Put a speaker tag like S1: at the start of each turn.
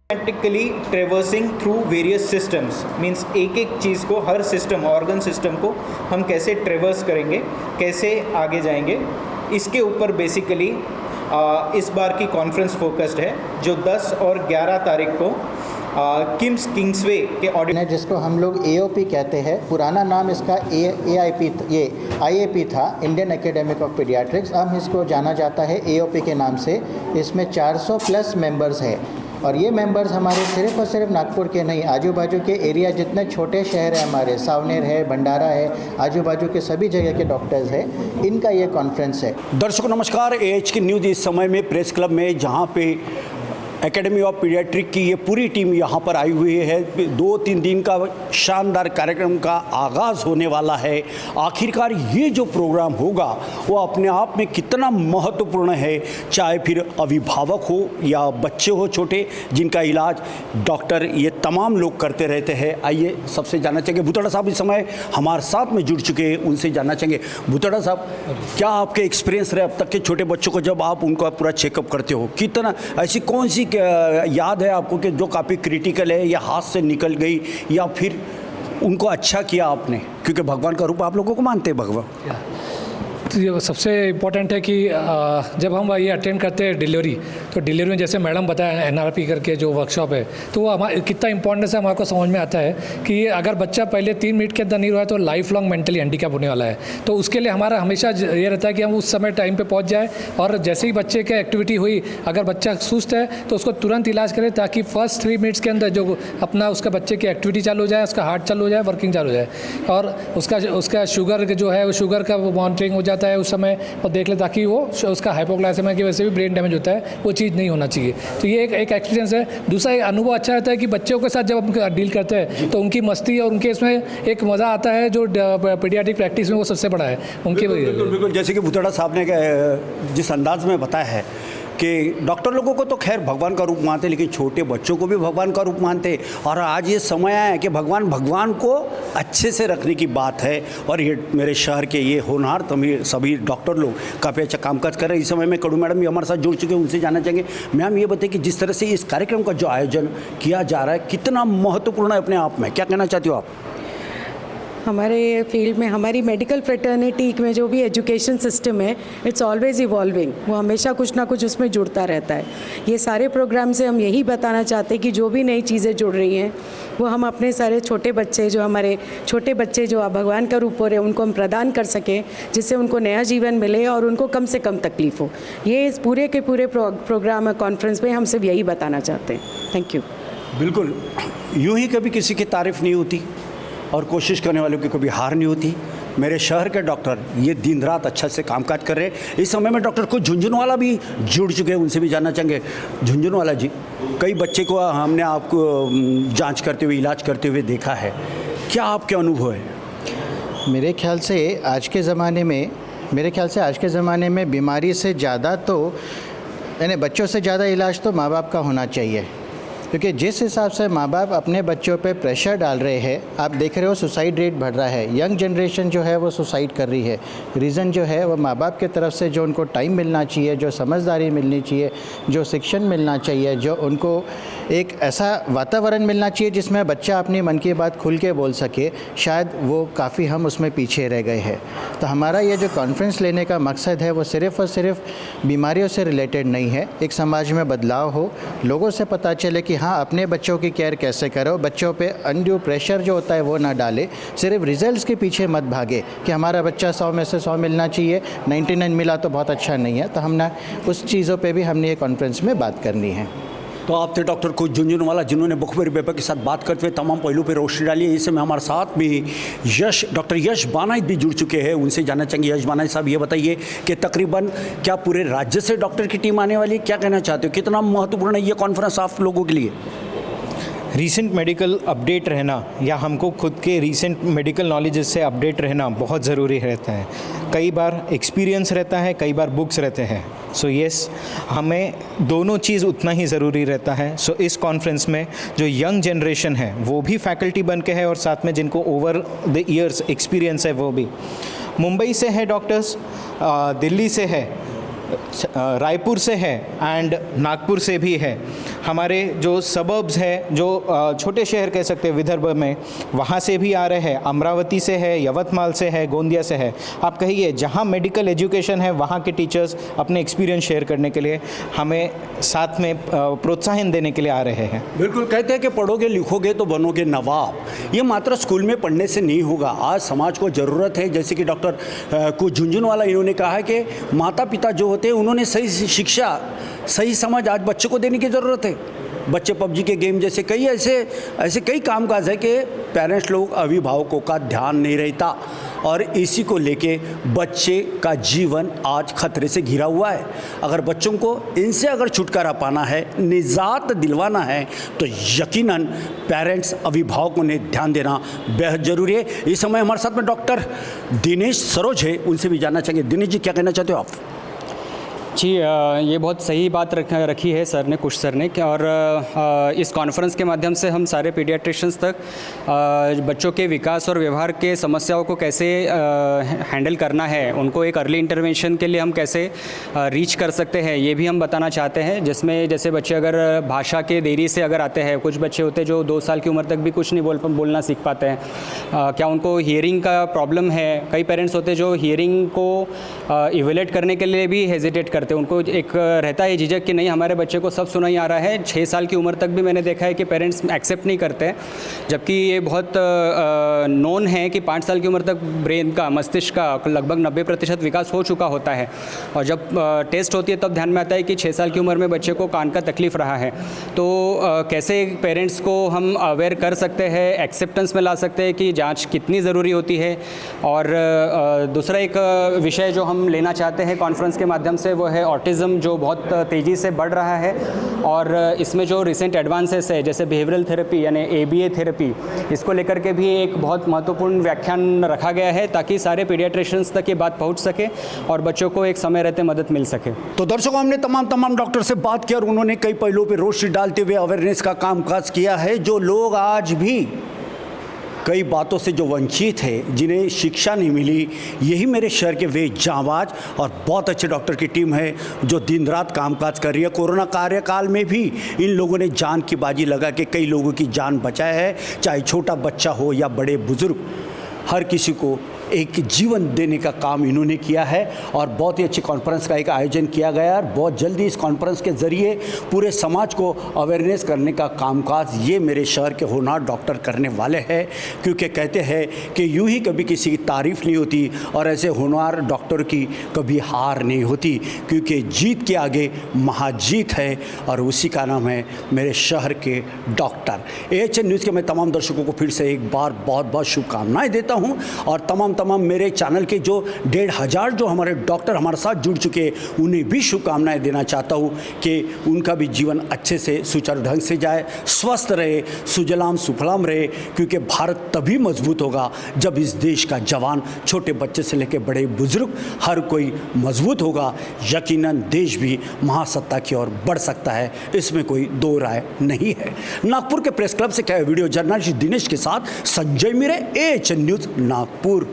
S1: Systematically traversing through various systems means एक एक चीज़ को, हर सिस्टम, ऑर्गन सिस्टम को हम कैसे ट्रेवर्स करेंगे, कैसे आगे जाएंगे, इसके ऊपर बेसिकली इस बार की कॉन्फ्रेंस फोकस्ड है, जो 10 और 11 तारीख को किंग्सवे के ऑडिटोरियम,
S2: जिसको हम लोग AOP कहते हैं, पुराना नाम इसका IAP था, इंडियन एकेडमिक ऑफ पीडियाट्रिक्स। अब इसको जाना जाता है AOP के नाम से। इसमें 400 प्लस मेंबर्स है और ये मेंबर्स हमारे सिर्फ और सिर्फ नागपुर के नहीं, आजू बाजू के एरिया जितने छोटे शहर हैं हमारे, सावनेर है, भंडारा है, आजू बाजू के सभी जगह के डॉक्टर्स हैं, इनका ये कॉन्फ्रेंस है।
S3: दर्शकों नमस्कार, AHK न्यूज़ इस समय में प्रेस क्लब में, जहाँ पे एकेडमी ऑफ पीडियाट्रिक की ये पूरी टीम यहाँ पर आई हुई है। 2-3 दिन का शानदार कार्यक्रम का आगाज़ होने वाला है। आखिरकार ये जो प्रोग्राम होगा वो अपने आप में कितना महत्वपूर्ण है, चाहे फिर अभिभावक हो या बच्चे हो छोटे, जिनका इलाज डॉक्टर ये तमाम लोग करते रहते हैं। आइए सबसे जानना चाहेंगे, भूतड़ा साहब इस समय हमारे साथ में जुड़ चुके हैं, उनसे जानना चाहेंगे। भूतड़ा साहब, क्या आपके एक्सपीरियंस रहे अब तक के छोटे बच्चों को जब आप उनका पूरा चेकअप करते हो, कितना ऐसी कौन सी याद है आपको कि जो काफ़ी क्रिटिकल है या हाथ से निकल गई, या फिर उनको अच्छा किया आपने, क्योंकि भगवान का रूप आप लोगों को मानते हैं भगवान?
S4: तो ये सबसे इम्पोर्टेंट है कि जब हम ये अटेंड करते हैं डिलीवरी, तो डिलीवरी में जैसे मैडम बताया NRP करके जो वर्कशॉप है, तो वो हमारा कितना इंपॉर्टेंस है हमारे को समझ में आता है कि अगर बच्चा पहले 3 मिनट के अंदर नहीं रहा है तो लाइफ लॉन्ग मेंटली हैंडीकैप होने वाला है। तो उसके लिए हमारा हमेशा ये रहता है कि हम उस समय टाइम पे पहुंच जाए, और जैसे ही बच्चे की एक्टिविटी हुई, अगर बच्चा सुस्त है तो उसको तुरंत इलाज करें, ताकि फर्स्ट 3 मिनट्स के अंदर जो अपना उसका बच्चे की एक्टिविटी चालू हो जाए, उसका हार्ट चालू हो जाए, वर्किंग चालू हो जाए, और उसका शुगर जो है वो शुगर का मॉनिटरिंग हो जाता है उस समय, और देख ले, ताकि वो उसका हाइपोग्लाइसेमिया की वजह से भी ब्रेन डैमेज होता है, वो चीज़ नहीं होना चाहिए। तो ये एक एक्सपीरियंस है। दूसरा एक अनुभव अच्छा रहता है कि बच्चों के साथ जब हम डील करते हैं तो उनकी मस्ती और उनके इसमें एक मज़ा आता है, जो पीडियाट्रिक प्रैक्टिस में वो सबसे बड़ा है उनके।
S3: बिल्कुल, जैसे कि भूतड़ा साहब ने जिस अंदाज में बताया है कि डॉक्टर लोगों को तो खैर भगवान का रूप मानते, लेकिन छोटे बच्चों को भी भगवान का रूप मानते, और आज ये समय आया है कि भगवान को अच्छे से रखने की बात है। और ये मेरे शहर के ये होनहार सभी डॉक्टर लोग काफ़ी अच्छा कामकाज कर रहे हैं। इस समय में कड़ू मैडम भी हमारे साथ जुड़ चुके हैं, उनसे जानना चाहेंगे। मैम, ये बताइए कि जिस तरह से इस कार्यक्रम का जो आयोजन किया जा रहा है, कितना महत्वपूर्ण है अपने आप में, क्या कहना चाहती हो आप?
S5: हमारे फील्ड में, हमारी मेडिकल फ्रेटर्निटी में जो भी एजुकेशन सिस्टम है, इट्स ऑलवेज इवॉल्विंग, वो हमेशा कुछ ना कुछ उसमें जुड़ता रहता है। ये सारे प्रोग्राम से हम यही बताना चाहते हैं कि जो भी नई चीज़ें जुड़ रही हैं वो हम अपने सारे छोटे बच्चे, जो हमारे छोटे बच्चे जो भगवान का रूप हो रहे हैं, उनको हम प्रदान कर सकें, जिससे उनको नया जीवन मिले और उनको कम से कम तकलीफ हो। ये इस पूरे के पूरे प्रोग्राम कॉन्फ्रेंस में हम सिर्फ यही बताना चाहते हैं। Thank you.
S3: बिल्कुल, यूँ ही कभी किसी की तारीफ़ नहीं होती और कोशिश करने वालों की कभी हार नहीं होती। मेरे शहर के डॉक्टर ये दिन रात अच्छा से कामकाज कर रहे हैं। इस समय में डॉक्टर को झुंझुनवाला भी जुड़ चुके हैं, उनसे भी जानना चाहेंगे। झुंझुनवाला जी, कई बच्चे को हमने आपको जांच करते हुए, इलाज करते हुए देखा है, क्या आपके अनुभव है?
S2: मेरे ख्याल से आज के ज़माने में बीमारी से ज़्यादा तो, यानी बच्चों से ज़्यादा इलाज तो माँ बाप का होना चाहिए, क्योंकि जिस हिसाब से माँ बाप अपने बच्चों पे प्रेशर डाल रहे हैं, आप देख रहे हो सुसाइड रेट बढ़ रहा है, यंग जनरेशन जो है वो सुसाइड कर रही है। रीज़न जो है वो माँ बाप की तरफ से जो उनको टाइम मिलना चाहिए, जो समझदारी मिलनी चाहिए, जो शिक्षण मिलना चाहिए, जो उनको एक ऐसा वातावरण मिलना चाहिए जिसमें बच्चा अपनी मन की बात खुल के बोल सके, शायद वो काफ़ी हम उसमें पीछे रह गए हैं। तो हमारा ये जो कॉन्फ्रेंस लेने का मकसद है वो सिर्फ़ और सिर्फ बीमारियों से रिलेटेड नहीं है। एक समाज में बदलाव हो, लोगों से पता चले कि हाँ, अपने बच्चों की केयर कैसे करो, बच्चों पे अनड्यू प्रेशर जो होता है वो ना डाले, सिर्फ रिजल्ट्स के पीछे मत भागे कि हमारा बच्चा 100 में से 100 मिलना चाहिए, 99 मिला तो बहुत अच्छा नहीं है। तो हमने उस चीज़ों पे भी हमने ये कॉन्फ्रेंस में बात करनी है।
S3: तो आप थे डॉक्टर को झुंझुनवाला, जिन्होंने बखूबी पेपर के साथ बात करते हुए तमाम पहलू पर रोशनी डाली है। इस समय हमारे साथ में डॉक्टर यश बानाई भी जुड़ चुके हैं, उनसे जानना चाहेंगे। यश बानाई साहब, ये बताइए कि तकरीबन क्या पूरे राज्य से डॉक्टर की टीम आने वाली है, क्या कहना चाहते हो, कितना महत्वपूर्ण है ये कॉन्फ्रेंस आप लोगों के लिए?
S1: रीसेंट मेडिकल अपडेट रहना, या हमको खुद के रीसेंट मेडिकल नॉलेज से अपडेट रहना बहुत ज़रूरी रहता है। कई बार एक्सपीरियंस रहता है, कई बार बुक्स रहते हैं। सो येस, हमें दोनों चीज़ उतना ही ज़रूरी रहता है। सो इस कॉन्फ्रेंस में जो यंग जनरेशन है वो भी फैकल्टी बन के है, और साथ में जिनको ओवर द ईयर्स एक्सपीरियंस है वो भी। मुंबई से है डॉक्टर्स, दिल्ली से है, रायपुर से है एंड नागपुर से भी है। हमारे जो सबर्ब्स है, जो छोटे शहर कह सकते हैं विदर्भ में, वहाँ से भी आ रहे हैं। अमरावती से है, यवतमाल से है, गोंदिया से है। आप कहिए जहाँ मेडिकल एजुकेशन है वहाँ के टीचर्स अपने एक्सपीरियंस शेयर करने के लिए हमें साथ में प्रोत्साहन देने के लिए आ रहे हैं।
S3: बिल्कुल, कहते हैं कि पढ़ोगे लिखोगे तो बनोगे नवाब। ये मात्र स्कूल में पढ़ने से नहीं होगा, आज समाज को ज़रूरत है, जैसे कि डॉक्टर को झुंझुनवाला इन्होंने कहा है कि माता पिता जो होते हैं उन्होंने सही शिक्षा, सही समझ आज बच्चे को देने की ज़रूरत है। बच्चे पबजी के गेम जैसे कई ऐसे कई कामकाज है कि पेरेंट्स लोग, अभिभावकों का ध्यान नहीं रहता और इसी को लेके बच्चे का जीवन आज खतरे से घिरा हुआ है। अगर बच्चों को इनसे अगर छुटकारा पाना है, निजात दिलवाना है, तो यकीनन पेरेंट्स, अभिभावकों ने ध्यान देना बेहद ज़रूरी है। इस समय हमारे साथ में डॉक्टर दिनेश सरोज है, उनसे भी जानना चाहेंगे। दिनेश जी, क्या कहना चाहते हो आप?
S6: जी, ये बहुत सही बात रखी है सर ने, कुश सर ने, और इस कॉन्फ्रेंस के माध्यम से हम सारे पीडियाट्रिशियंस तक बच्चों के विकास और व्यवहार के समस्याओं को कैसे हैंडल करना है, उनको एक अर्ली इंटरवेंशन के लिए हम कैसे रीच कर सकते हैं, ये भी हम बताना चाहते हैं। जिसमें जैसे बच्चे अगर भाषा के देरी से अगर आते हैं, कुछ बच्चे होते हैं जो 2 साल की उम्र तक भी कुछ नहीं बोलना सीख पाते हैं, क्या उनको हियरिंग का प्रॉब्लम है। कई पेरेंट्स होते हैं जो हियरिंग को इवेल्युएट करने के लिए भी हेजिटेट करते हैं, उनको एक रहता है झिझक कि नहीं हमारे बच्चे को सब सुनाई आ रहा है। 6 साल की उम्र तक भी मैंने देखा है कि पेरेंट्स एक्सेप्ट नहीं करते, जबकि ये बहुत नोन है कि 5 साल की उम्र तक ब्रेन का, मस्तिष्क का लगभग 90% विकास हो चुका होता है। और जब टेस्ट होती है तब ध्यान में आता है कि 6 साल की उम्र में बच्चे को कान का तकलीफ़ रहा है। तो कैसे पेरेंट्स को हम अवेयर कर सकते हैं, एक्सेप्टेंस में ला सकते हैं कि जाँच कितनी ज़रूरी होती है। और दूसरा एक विषय जो हम लेना चाहते हैं कॉन्फ्रेंस के माध्यम से, वो है ऑटिज़म, जो बहुत तेज़ी से बढ़ रहा है। और इसमें जो रिसेंट एडवांसेस है, जैसे बिहेवियरल थेरेपी यानी ABA थेरेपी, इसको लेकर के भी एक बहुत महत्वपूर्ण व्याख्यान रखा गया है, ताकि सारे पीडियाट्रिशियंस तक ये बात पहुंच सके और बच्चों को एक समय रहते मदद मिल सके।
S3: तो दर्शकों, हमने तमाम डॉक्टर से बात की और उन्होंने कई पहलुओं पर रोशनी डालते हुए अवेयरनेस का कामकाज किया है। जो लोग आज भी कई बातों से जो वंचित है, जिन्हें शिक्षा नहीं मिली, यही मेरे शहर के वे जांबाज और बहुत अच्छे डॉक्टर की टीम है जो दिन रात कामकाज कर रही है। कोरोना कार्यकाल में भी इन लोगों ने जान की बाजी लगा के कई लोगों की जान बचाया है, चाहे छोटा बच्चा हो या बड़े बुजुर्ग, हर किसी को एक जीवन देने का काम इन्होंने किया है। और बहुत ही अच्छी कॉन्फ्रेंस का एक आयोजन किया गया और बहुत जल्दी इस कॉन्फ्रेंस के ज़रिए पूरे समाज को अवेयरनेस करने का कामकाज ये मेरे शहर के होनहार डॉक्टर करने वाले हैं। क्योंकि कहते हैं कि यूं ही कभी किसी की तारीफ़ नहीं होती और ऐसे होनहार डॉक्टर की कभी हार नहीं होती, क्योंकि जीत के आगे महाजीत है और उसी का नाम है मेरे शहर के डॉक्टर। AHN न्यूज़ के मैं तमाम दर्शकों को फिर से एक बार बहुत बहुत शुभकामनाएँ देता हूँ और तमाम मेरे चैनल के जो 1,500 जो हमारे डॉक्टर हमारे साथ जुड़ चुके हैं, उन्हें भी शुभकामनाएं देना चाहता हूं कि उनका भी जीवन अच्छे से सुचारू ढंग से जाए, स्वस्थ रहे, सुजलाम सुफलाम रहे। क्योंकि भारत तभी मजबूत होगा जब इस देश का जवान, छोटे बच्चे से लेकर बड़े बुजुर्ग, हर कोई मजबूत होगा। यकीनन देश भी महासत्ता की ओर बढ़ सकता है, इसमें कोई दो राय नहीं है। नागपुर के प्रेस क्लब से क्या वीडियो जर्नलिस्ट दिनेश के साथ संजय मिरे, AHN न्यूज़ नागपुर।